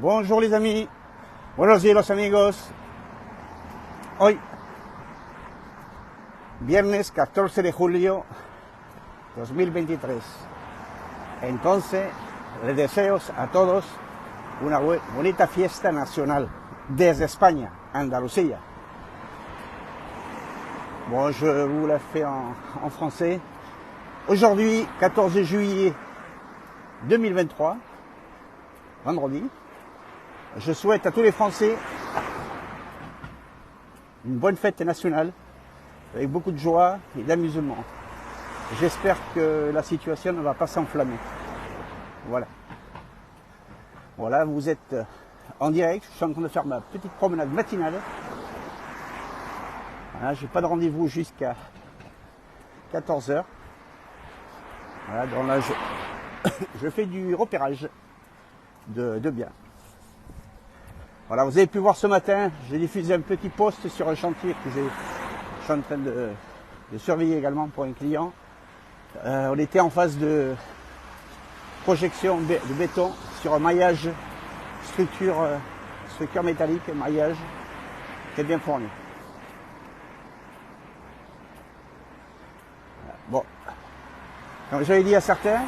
Bonjour les amis, buenos días los amigos. Hoy, viernes 14 de julio 2023. Entonces, les deseo a todos una bonita fiesta nacional desde España, Andalucía. Bon, je vous la fais en français. Aujourd'hui, 14 juillet 2023, vendredi, je souhaite à tous les Français une bonne fête nationale avec beaucoup de joie et d'amusement. J'espère que la situation ne va pas s'enflammer. Voilà. Voilà, vous êtes en direct. Je suis en train de faire ma petite promenade matinale. Voilà, je n'ai pas de rendez-vous jusqu'à 14 h. Voilà, donc là, je fais du repérage de biens. Voilà, vous avez pu voir ce matin, j'ai diffusé un petit post sur un chantier que je suis en train de surveiller également pour un client. On était en phase de projection de béton sur un maillage, structure métallique, maillage très bien fourni. Bon, comme j'avais dit à certains,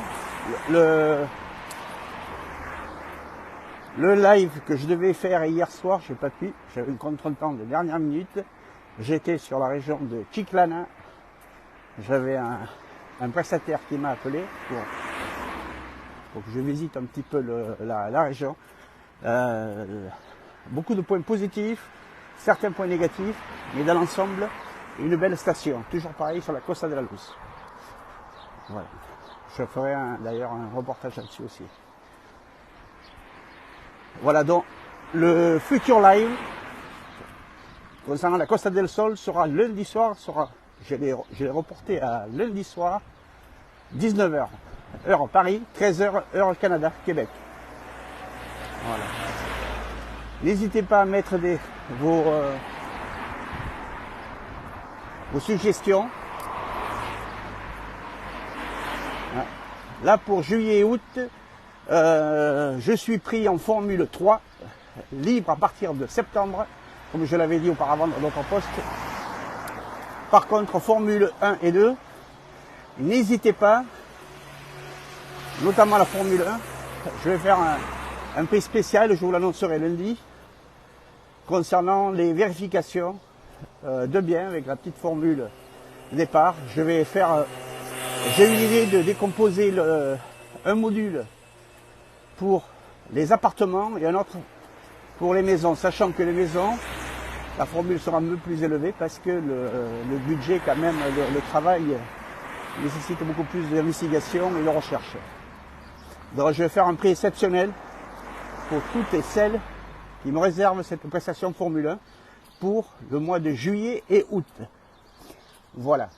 le live que je devais faire hier soir, je n'ai pas pu, j'avais une contretemps de dernière minute. J'étais sur la région de Chiclana. J'avais un prestataire qui m'a appelé pour que je visite un petit peu la région. Beaucoup de points positifs, certains points négatifs, mais dans l'ensemble, une belle station. Toujours pareil sur la Costa de la Luz. Voilà. Je ferai d'ailleurs un reportage là-dessus aussi. Voilà, donc le futur live concernant la Costa del Sol sera lundi soir, je l'ai reporté à lundi soir, 19 h, heure Paris, 13 h, heure Canada, Québec. Voilà. N'hésitez pas à mettre vos suggestions. Là, pour juillet et août, je suis pris en Formule 3, libre à partir de septembre, comme je l'avais dit auparavant dans d'autres postes. Par contre, Formule 1 et 2, n'hésitez pas, notamment la Formule 1, je vais faire un prix spécial, je vous l'annoncerai lundi, concernant les vérifications de biens avec la petite formule départ. J'ai eu l'idée de décomposer un module pour les appartements et un autre pour les maisons, sachant que les maisons, la formule sera un peu plus élevée parce que le budget, quand même, le travail nécessite beaucoup plus d'investigation et de recherche. Donc je vais faire un prix exceptionnel pour toutes et celles qui me réservent cette prestation Formule 1 pour le mois de juillet et août. Voilà.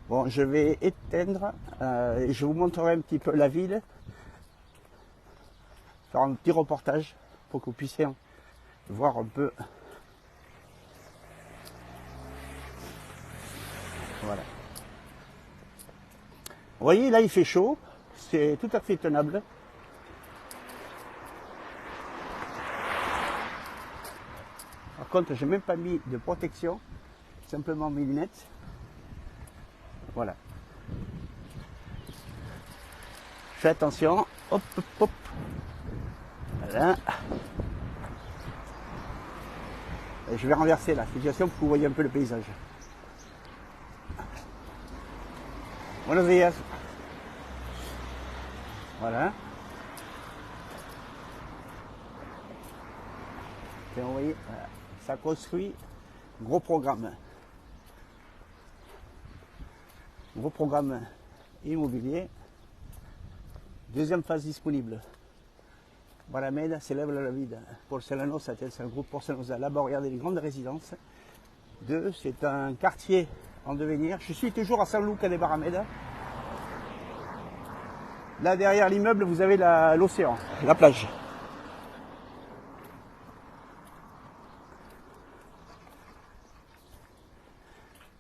Bon, je vais éteindre et je vous montrerai un petit peu la ville, faire un petit reportage pour que vous puissiez voir un peu. Voilà. Vous voyez, là il fait chaud, c'est tout à fait tenable. Par contre, j'ai même pas mis de protection, simplement mes lunettes. Voilà. Fais attention. Hop, hop, hop. Voilà. Et je vais renverser la situation pour que vous voyez un peu le paysage. Buenos días. Voilà. Et vous voyez, voilà. Ça construit. Gros programme. Gros programme immobilier. Deuxième phase disponible. Barameda s'élève la vida. Porcelanosa, c'est un groupe Porcelanosa. Là-bas, regardez les grandes résidences. Deux, c'est un quartier en devenir. Je suis toujours à San Luca de Barameda. Là, derrière l'immeuble, vous avez l'océan, la plage.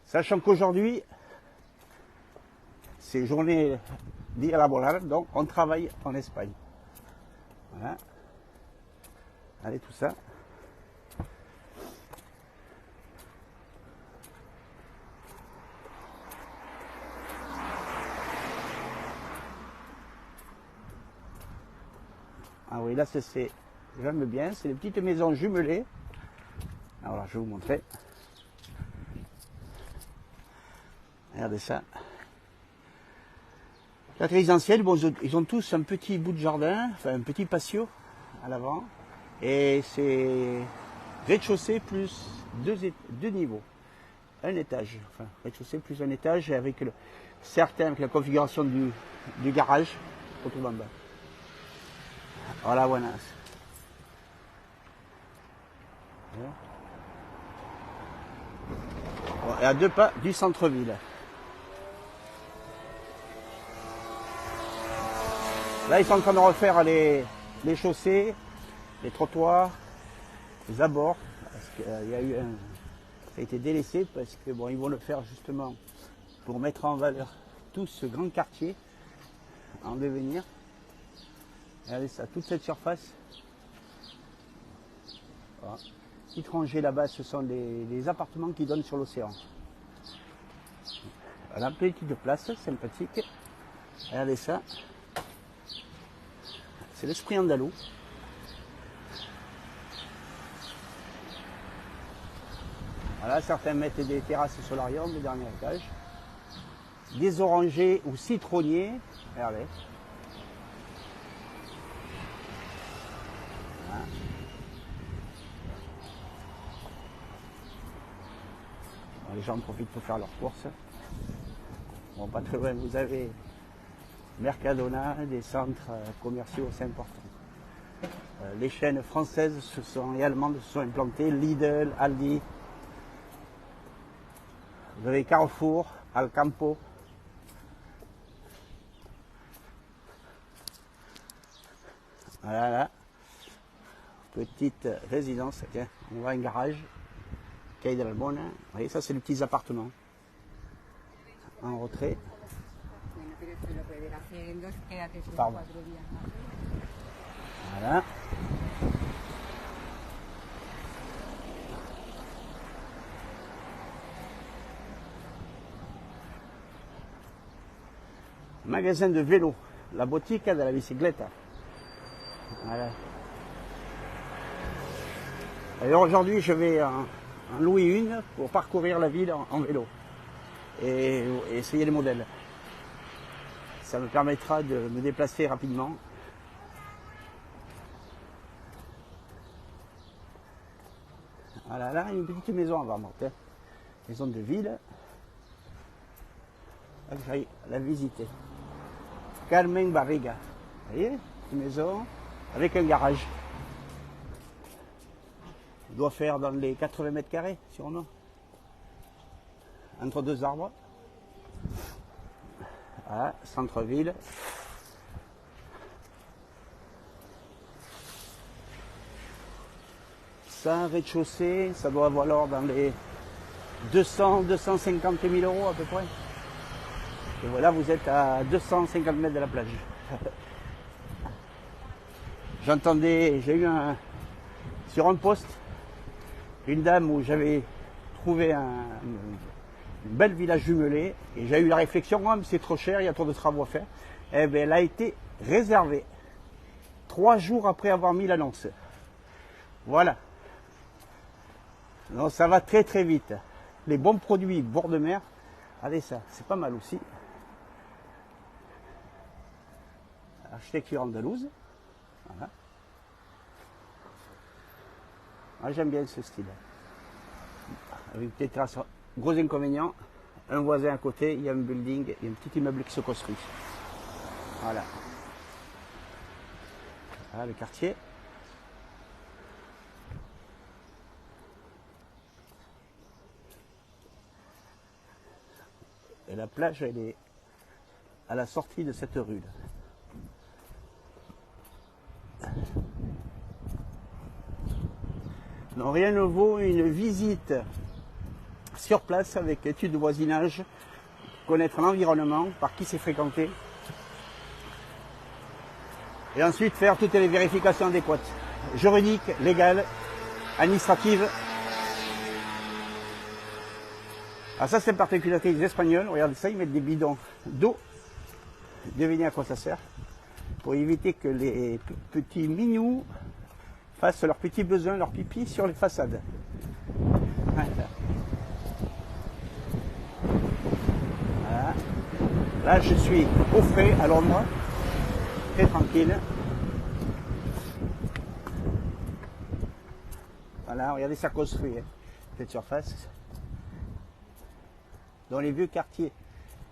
Sachant qu'aujourd'hui, c'est journée día laboral, donc on travaille en Espagne. Voilà. Allez, tout ça. Ah oui, là c'est, j'aime bien, c'est des petites maisons jumelées. Alors je vais vous montrer. Regardez ça. La résidentielle, bon, ils ont tous un petit bout de jardin, enfin un petit patio à l'avant. Et c'est rez-de-chaussée plus deux niveaux. Un étage, enfin rez-de-chaussée plus un étage avec certains avec la configuration du garage. On trouve en bas. Hola, buenas. Bon, et à 2 pas du centre-ville. Là, ils sont en train de refaire les chaussées, les trottoirs, les abords. Parce qu'il y a eu ça a été délaissé parce que bon, ils vont le faire justement pour mettre en valeur tout ce grand quartier en devenir. Regardez ça, toute cette surface. Voilà. Petite rangée là-bas, ce sont les appartements qui donnent sur l'océan. Voilà, petite place, sympathique. Regardez ça. C'est l'esprit andalou. Voilà, certains mettent des terrasses solarium, le dernier étage. Des orangers ou citronniers. Regardez. Voilà. Bon, les gens en profitent pour faire leurs courses. Bon, pas très loin, vous avez Mercadona, des centres commerciaux assez importants. Les chaînes françaises et allemandes se sont implantées, Lidl, Aldi. Vous avez Carrefour, Alcampo. Voilà, là. Petite résidence. Tiens, on voit un garage. Caille de l'Albona. Vous voyez, ça c'est les petits appartements. En retrait. Pardon. Voilà. Magasin de vélo, la botica de la bicicleta. Voilà. Alors aujourd'hui, je vais en louer une pour parcourir la ville en vélo et essayer les modèles. Ça me permettra de me déplacer rapidement. Voilà, là, une petite maison à vendre. Maison de ville. Là, que j'aille la visiter. Carmen Barriga. Vous voyez, une maison avec un garage. Il doit faire dans les 80 mètres carrés, sûrement. Entre deux arbres. Voilà, centre-ville. Ça, rez-de-chaussée, ça doit valoir dans les 250 000 euros à peu près. Et voilà, vous êtes à 250 mètres de la plage. J'entendais, j'ai eu sur un poste, une dame où j'avais trouvé une belle villa jumelée, et j'ai eu la réflexion, oh, c'est trop cher, il y a trop de travaux à faire. Eh bien, elle a été réservée 3 jours après avoir mis l'annonce. Voilà. Donc ça va très très vite. Les bons produits bord de mer, allez ça, c'est pas mal aussi. Architecture andalouse. Voilà. Ah, j'aime bien ce style. Avec des terrasses, gros inconvénient, un voisin à côté, il y a un building, il y a un petit immeuble qui se construit. Voilà. Voilà le quartier. Et la plage, elle est à la sortie de cette rue. Non, rien ne vaut une visite sur place avec étude de voisinage connaître l'environnement, par qui c'est fréquenté, et ensuite faire toutes les vérifications adéquates, juridiques, légales, administratives. Alors ça c'est une particularité des Espagnols, regardez ça, ils mettent des bidons d'eau, devinez à quoi ça sert, pour éviter que les petits minous fassent leurs petits besoins, leurs pipis sur les façades. Voilà. Là je suis au frais, à l'ombre, très tranquille. Voilà, regardez ça construit, hein, cette surface. Dans les vieux quartiers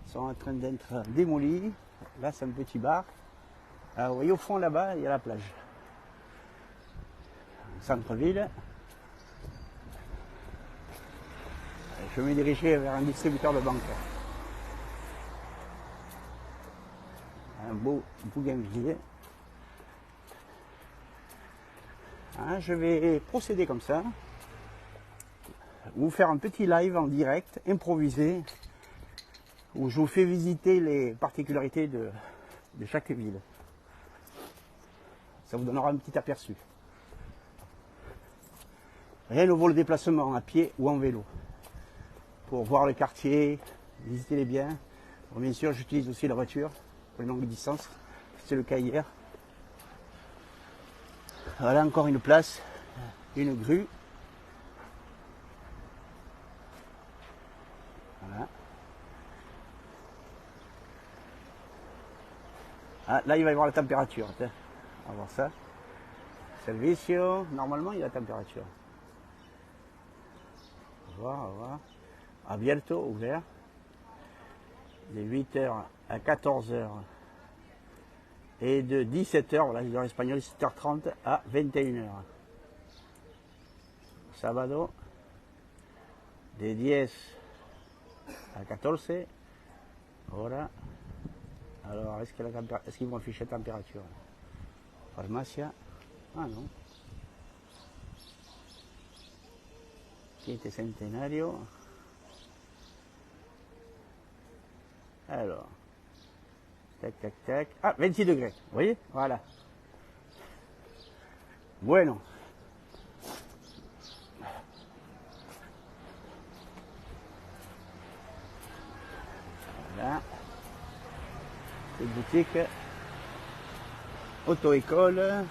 sont en train d'être démolis. Là c'est un petit bar. Alors, vous voyez au fond là-bas, il y a la plage. Centre-ville. Je vais me diriger vers un distributeur de banque. Un beau bougainvillier. Hein, je vais procéder comme ça. Vous faire un petit live en direct, improvisé, où je vous fais visiter les particularités de chaque ville. Ça vous donnera un petit aperçu. Rien ne vaut le déplacement à pied ou en vélo. Pour voir le quartier, visiter les biens. Bon, bien sûr, j'utilise aussi la voiture pour les longues distances. C'est le cas hier. Voilà encore une place, une grue. Voilà. Ah, là, il va y avoir la température. Tiens, on va voir ça. Servicio, normalement, il y a la température. On va voir. Abierto, ouvert. De 8h à 14h. Et de 17h, voilà, je dis en espagnol, 7h30 à 21h. Sábado, de 10 à 14. Ahora. Alors, est-ce qu'ils vont afficher la température? Pharmacia. Ah non. Quinto Centenario. Alors. Tac, tac, tac. Ah, 26 degrés. Vous voyez? Voilà. Bueno. Voilà. Cette boutique. Auto-école.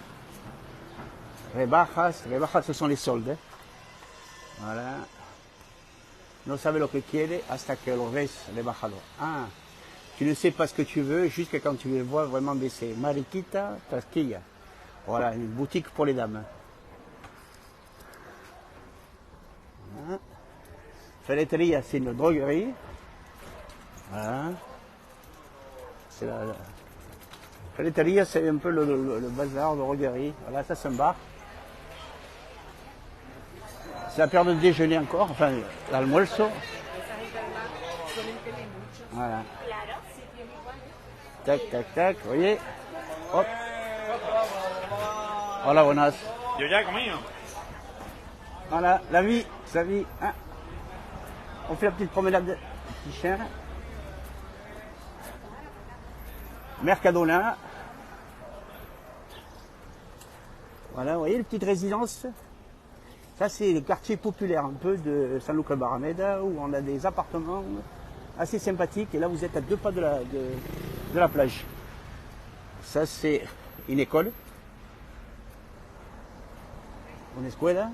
Rebajas. Rebajas, ce sont les soldes. Hein. Voilà. No sabe lo que quiere hasta que lo ves rebajado. Ah. Tu ne sais pas ce que tu veux jusqu'à quand tu les vois vraiment baisser. Mariquita Tasquilla. Voilà, une boutique pour les dames. Voilà. Ferreteria, c'est une droguerie. Voilà. C'est la Ferreteria, c'est un peu le bazar de droguerie. Voilà, ça c'est un bar. C'est la période de déjeuner encore, enfin l'almuerzo. Voilà. Tac, tac, tac, vous voyez. Hop. Hola, buenas. Yo ya he comido. Voilà, la vie, sa vie. Hein. On fait la petite promenade de petit chien. Mercadona. Voilà, vous voyez les petites résidences. Ça, c'est le quartier populaire un peu de San Lucas Barrameda où on a des appartements assez sympathiques. Et là, vous êtes à 2 pas de la plage. Ça, c'est une école. Une escuela.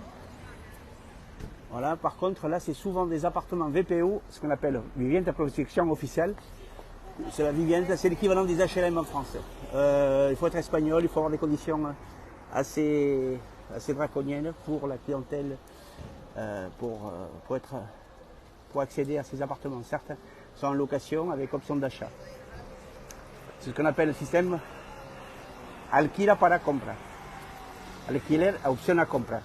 Voilà, par contre, là, c'est souvent des appartements VPO, ce qu'on appelle Vivienda de Protection Officielle. C'est la vivienda, c'est l'équivalent des HLM en France. Il faut être espagnol, il faut avoir des conditions assez draconiennes pour la clientèle, pour accéder à ces appartements. Certains sont en location avec option d'achat. C'est ce qu'on appelle le système alquila para compra. Alquiler à option à compra.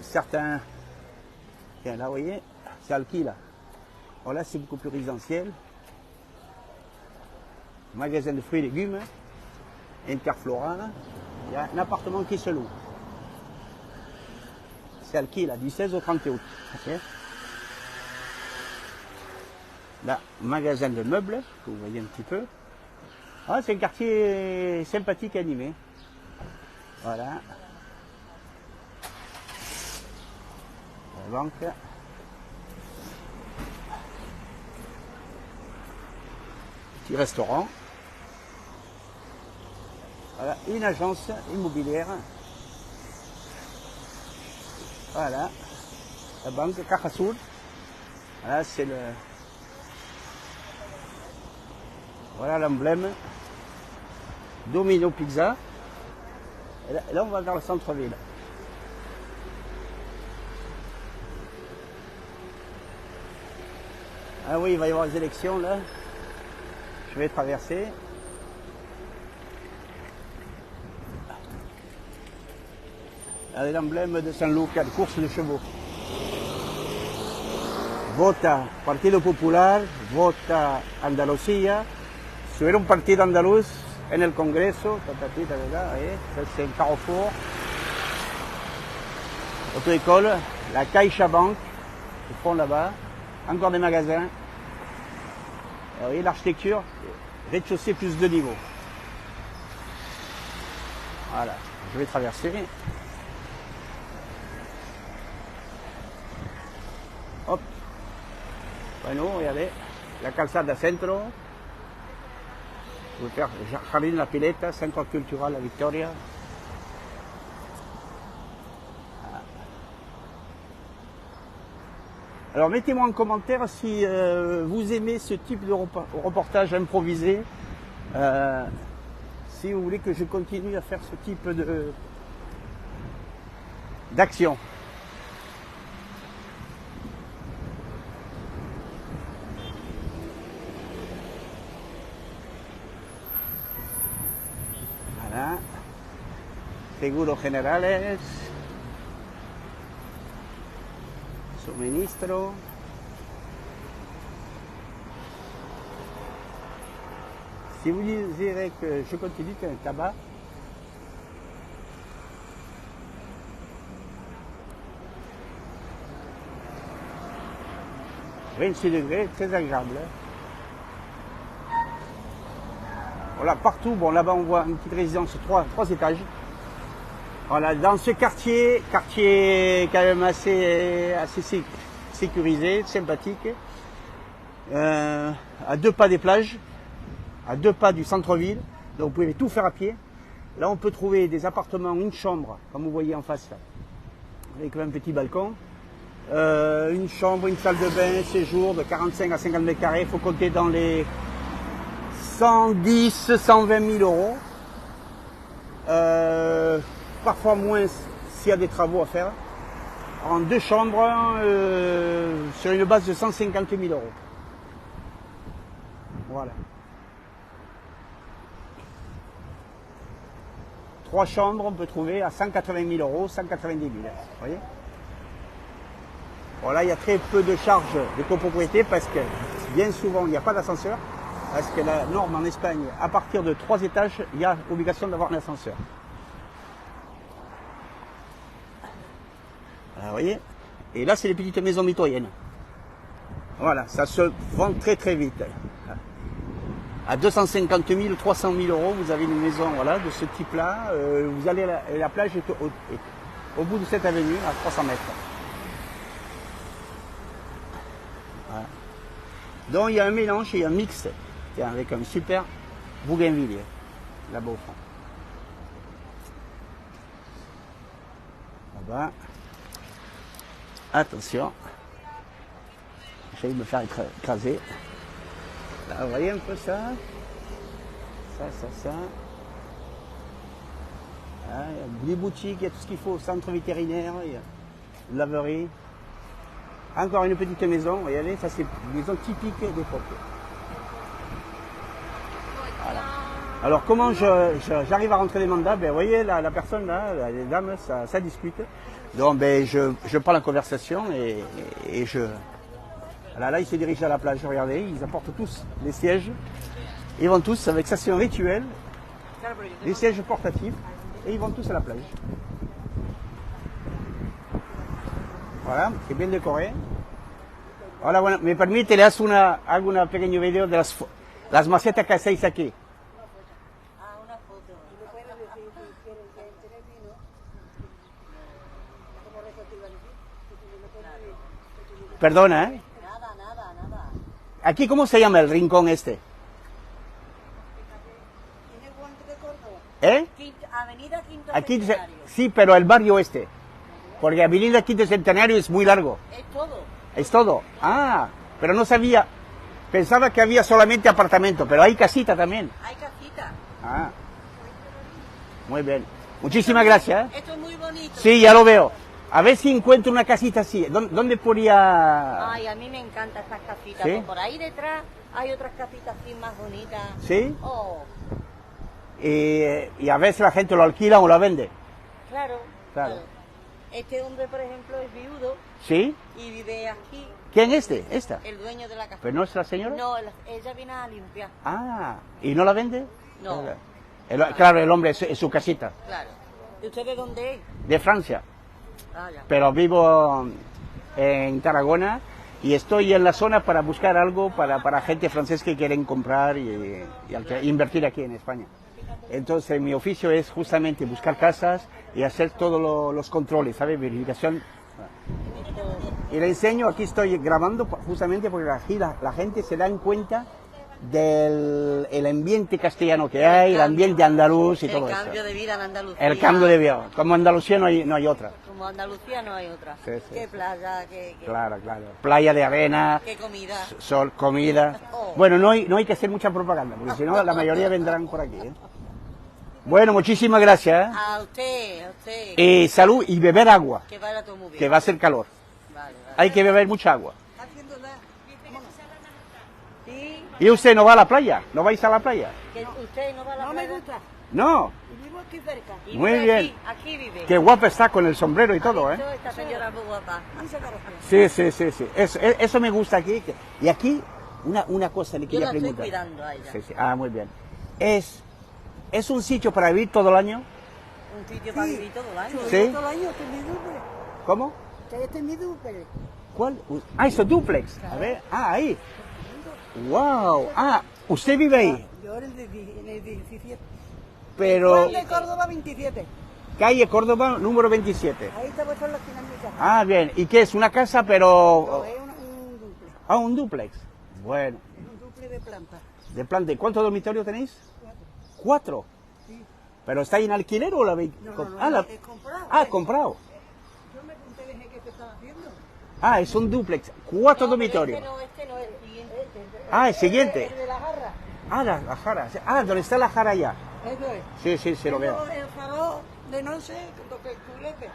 Certains, tiens, là vous voyez, c'est alquila. Alors là c'est beaucoup plus résidentiel. Magasin de fruits et légumes, Interflora, il y a un appartement qui se loue. C'est alquila, du 16 au 30 août. Okay. Là, magasin de meubles, que vous voyez un petit peu. Ah, c'est un quartier sympathique et animé. Voilà. La banque. Petit restaurant. Voilà, une agence immobilière. Voilà. La banque Caja Sur. Voilà, c'est le... Voilà l'emblème. Domino Pizza. Et là, on va vers le centre-ville. Ah oui, il va y avoir les élections là. Je vais traverser. Avec l'emblème de San Luca, de course de chevaux. Vota Partido Popular, vota Andalucía. Subir un partido andaluz en el Congreso, tatati, tatata, ça c'est un carrefour. Auto-école, la Caixa Bank, au fond là-bas, encore des magasins. Vous voyez l'architecture, rez-de-chaussée plus 2 niveaux. Voilà, je vais traverser. Hop. Bueno, regardez, la Calzada Centro. Je vais faire Jardín La Pileta, Centre Cultural La Victoria. Alors mettez-moi en commentaire si vous aimez ce type de reportage improvisé. Si vous voulez que je continue à faire ce type d'action. Voilà. Seguros generales. Suministro. Si vous désirez que je continue, un tabac. 26 degrés, très agréable. Voilà, partout, bon là-bas on voit une petite résidence, trois étages. Voilà, dans ce quartier quand même assez sécurisé, sympathique, à 2 pas des plages, à 2 pas du centre-ville, donc vous pouvez tout faire à pied. Là on peut trouver des appartements, une chambre, comme vous voyez en face là, avec un petit balcon, une chambre, une salle de bain, séjour de 45 à 50 mètres carrés, il faut compter dans les 110, 120 000 euros. Parfois moins s'il y a des travaux à faire. En 2 chambres, sur une base de 150 000 euros. Voilà. 3 chambres, on peut trouver à 180 000 euros, 190 000. Vous voyez? Voilà, il y a très peu de charges de copropriété parce que bien souvent il n'y a pas d'ascenseur. Parce que la norme en Espagne, à partir de 3 étages, il y a obligation d'avoir un ascenseur. Vous voyez? Et là, c'est les petites maisons mitoyennes. Voilà, ça se vend très très vite. À 250 000, 300 000 euros, vous avez une maison voilà, de ce type-là. Vous allez la plage est au bout de cette avenue, à 300 mètres. Voilà. Donc il y a un mélange et un mix avec un super bougainvillier là-bas au fond. Là-bas. Attention, j'essaie de me faire écraser. Là, vous voyez un peu ça. Ça. Ah, il y a des boutiques, il y a tout ce qu'il faut, centre vétérinaire, il y a une laverie. Encore une petite maison, vous voyez, ça c'est une maison typique d'époque. Voilà. Alors comment j'arrive à rentrer les mandats? Ben, vous voyez, la personne là, les dames, ça discute. Donc ben, je prends la conversation et je... Là, ils se dirigent à la plage, regardez, ils apportent tous les sièges. Ils vont tous, avec ça c'est un rituel, les sièges portatifs, et ils vont tous à la plage. Voilà, c'est bien décoré. Hola, bueno, ¿me permite? Le hago una pequeño video de las macetas que hacéis aquí. Ah, una foto. ¿Me puedes decir si quieres que entre el vino? ¿Cómo eso te iba a decir? Perdona, ¿eh? Nada. ¿Aquí cómo se llama el rincón este? ¿Tiene guante de Córdoba? ¿Eh? Avenida Quinto Aquí Centenario. sí, pero el barrio este. Porque Avenida Quinto Centenario es muy largo. Es todo. ¿Es todo? Ah, pero no sabía. Pensaba que había solamente apartamento, pero hay casita también. Hay casita. Ah, muy bien. Muchísimas gracias. Esto es muy bonito. Sí, ya lo veo. A ver si encuentro una casita así. ¿Dónde podría...? Ay, a mí me encantan estas casitas. ¿Sí? Pues por ahí detrás hay otras casitas así más bonitas. ¿Sí? Oh, Y a veces la gente lo alquila o lo vende. claro. Claro. Este hombre, por ejemplo, es viudo ¿Sí? y vive aquí, ¿Quién es este? ¿Esta? el dueño de la casa. ¿Pero no es la señora? No, ella viene a limpiar. Ah, ¿y no la vende? No. Claro, el hombre es su casita. Claro. ¿Y usted de dónde es? De Francia. Ah, ya. Pero vivo en Tarragona y estoy en la zona para buscar algo para gente francesa que quieren comprar y invertir aquí en España. Entonces mi oficio es justamente buscar casas y hacer todos los controles, ¿sabes? Verificación. Y le enseño, aquí estoy grabando justamente porque aquí la gente se da en cuenta del el ambiente castellano que hay, el ambiente andaluz y todo El eso. cambio de vida en Andalucía. El cambio de vida. Como Andalucía no hay otra. Como Andalucía no hay otra. Sí, sí, Qué sí. playa, qué Claro. Playa de arena, qué comida. sol, comida. Oh. Bueno, no hay que hacer mucha propaganda, porque si no la mayoría vendrán por aquí. ¿Eh? Bueno, muchísimas gracias. ¿Eh? A usted. Salud y beber agua, Que vaya todo muy bien. que va a hacer calor. Vale. Hay que beber mucha agua. Sí, ¿Y usted no va a la playa? ¿No vais a la playa? que usted no va a la playa. No me gusta. No. Y vivo aquí cerca. Y Muy vive bien. Aquí vive. Qué guapa está con el sombrero y todo, ¿eh? Esta señora es muy guapa. Sí. Eso me gusta aquí. Y aquí, una cosa le Yo quería la estoy preguntar. cuidando a ella. Sí. Ah, muy bien. ¿Es un sitio para vivir todo el año? Un sitio para vivir todo el año. Sí. Todo el año este es mi duple. ¿Cómo? Este es mi duple. ¿Cuál? Ah, eso duplex. A ver, ahí. Wow. Ah, usted vive ahí. Yo en el 17. Pero Juan de Córdoba 27. calle Córdoba número 27. Ahí está puesto en la esquina de mi casa. Ah, bien. ¿Y qué es? ¿Una casa pero...? No, es un duple. Ah, un duplex. Bueno. Es un duple de planta. De planta. ¿Cuántos dormitorios tenéis? ¿Cuatro? Sí. ¿Pero está en alquiler o la habéis No, es comprado. comprado. Yo me pregunté desde qué se estaba haciendo. Ah, es un duplex. Cuatro dormitorios. Este no es el siguiente. Ah, el siguiente. El de la jarra. Ah, la jara. Ah, ¿dónde está la jara ya? Eso es. Sí, lo veo. El farol de noche, lo que culete.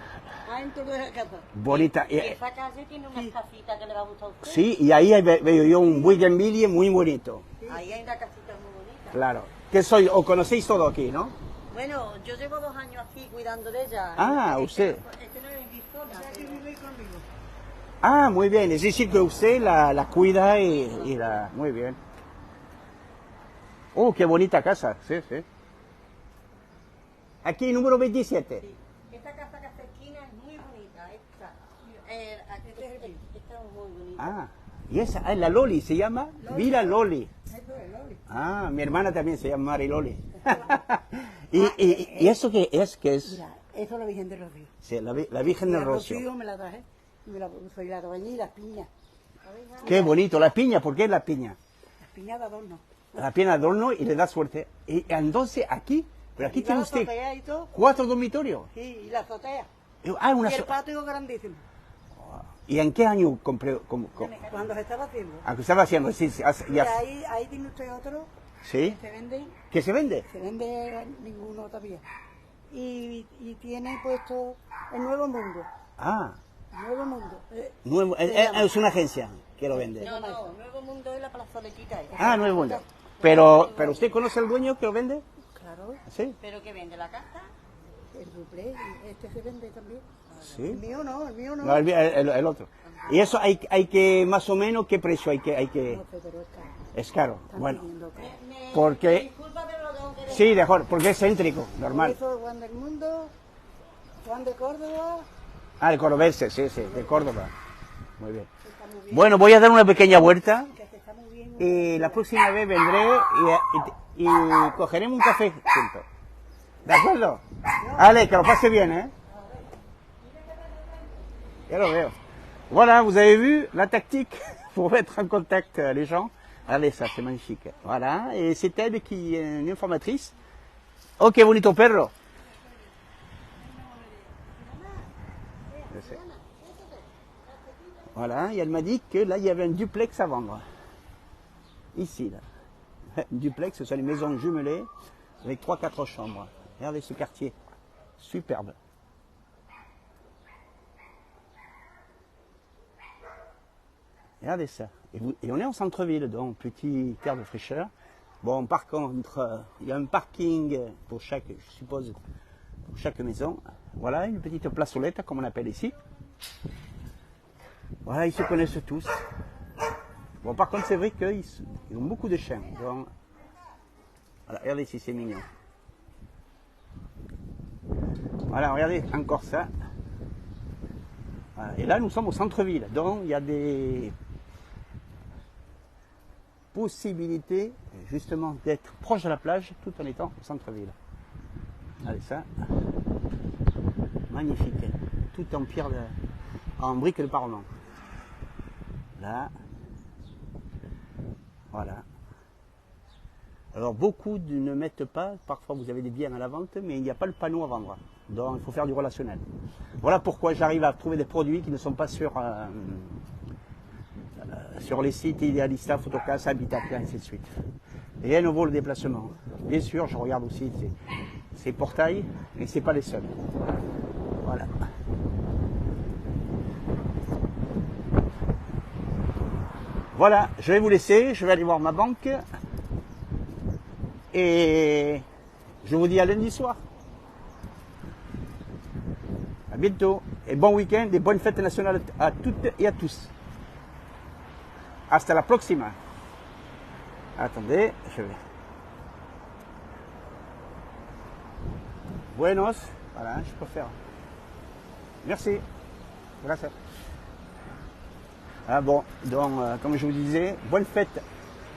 Adentro de la casa. Bonita. Y esa calle tiene una casita que le va a gustar a usted. Sí, y ahí veo yo un bougainvillea muy bonito. Ahí hay una casita muy bonita. Claro. ¿Qué soy? ¿O conocéis todo aquí, no? Bueno, yo llevo 2 años aquí cuidando de ella. Ah, usted. Este no es mi zona. Aquí vive conmigo. Ah, muy bien. Es decir, que usted la cuida y la... Muy bien. Oh, qué bonita casa. Sí. Aquí, número 27. Sí. Esta casa que está esquina es muy bonita. Esta es muy bonita. Ah, y esa, la Loli, se llama Vila Loli. Eso es, Loli. Ah, mi hermana también se llama Mari Loli. ¿Y eso qué es? ¿Qué es? Mira, eso es la Virgen de los Ríos. Sí, la Virgen del Rocío. Me la traje. Me la puso y la doña y las piñas. Qué bonito, la piña, ¿por qué la piña? Las piñas de adorno. La piña de adorno y le da suerte. Y entonces aquí, pero aquí Y tiene la usted azotea y todo. 4 dormitorios. Sí, y la azotea. Ah, una Y el so- patio grandísimo. ¿Y en qué año compré? Cuando se estaba haciendo. ¿A qué estaba haciendo? Sí, Y ya. ahí tiene usted otro. ¿Sí? Se vende. ¿Qué se vende? Se vende ninguno todavía. Y tiene puesto el Nuevo Mundo. Ah, El Nuevo Mundo. es una agencia que lo vende. No, Nuevo Mundo es la plazoletita. Ah, Nuevo Mundo. Pero ¿usted conoce al dueño que lo vende? Claro, Sí. ¿Pero que vende la casa? el duple. Y este se vende también. El Sí. mío no, el mío no. No, el otro. Y eso hay que, más o menos, ¿qué precio hay que? No sé, pero es caro. Es caro. Están Bueno, pidiendo caro. porque, Disculpa, pero lo tengo que decir. sí, mejor, porque es céntrico, normal. Eso, Juan del Mundo, Juan de Córdoba, Ah, de Cordobense, sí, de Córdoba. Muy bien. Bueno, voy a dar una pequeña vuelta Que se está muy bien. y la próxima vez vendré y cogeremos un café juntos. ¿De acuerdo? Allez, que lo pase bien, ¿eh? Ya lo veo. Voilà, vous avez vu la tactique pour mettre en contact les gens. Allez, ça, c'est magnifique. Voilà, et c'est elle qui est une informatrice. Oh, qué bonito perro. Je sais. Voilà, et elle m'a dit que là, il y avait un duplex à vendre. Ici, là. Un duplex, ce sont les maisons jumelées avec 3-4 chambres. Regardez ce quartier. Superbe. Regardez ça. Et on est en centre-ville, donc petit air de fraîcheur. Bon, par contre, il y a un parking pour chaque, je suppose, pour chaque maison. Voilà, une petite placeolette, comme on appelle ici. Voilà, ils se connaissent tous. Bon, par contre, c'est vrai qu'ils ont beaucoup de chiens. Donc, voilà, regardez ici, c'est mignon. Voilà, regardez, encore ça. Voilà. Et là, nous sommes au centre-ville, donc il y a des possibilités, justement, d'être proche de la plage, tout en étant au centre-ville. Allez, ça, magnifique, tout en pierre, en briques de Parlement. Là, voilà. Alors, beaucoup ne mettent pas, parfois vous avez des biens à la vente, mais il n'y a pas le panneau à vendre. Donc, il faut faire du relationnel. Voilà pourquoi j'arrive à trouver des produits qui ne sont pas sur les sites Idealista, Photocasa, Habitat, et ainsi de suite. Et à nouveau, le déplacement. Bien sûr, je regarde aussi ces portails, mais ce n'est pas les seuls. Voilà. Voilà, je vais vous laisser, je vais aller voir ma banque. Et je vous dis à lundi soir. À bientôt. Et bon week-end et bonne fête nationale à toutes et à tous. Hasta la próxima. Attendez, je vais. Buenos. Voilà, je peux faire. Merci. Gracias. Ah bon, donc, comme je vous disais, bonne fête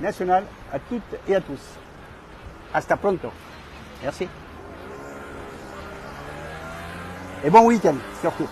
nationale à toutes et à tous. Hasta pronto. Merci. Et bon week-end, surtout.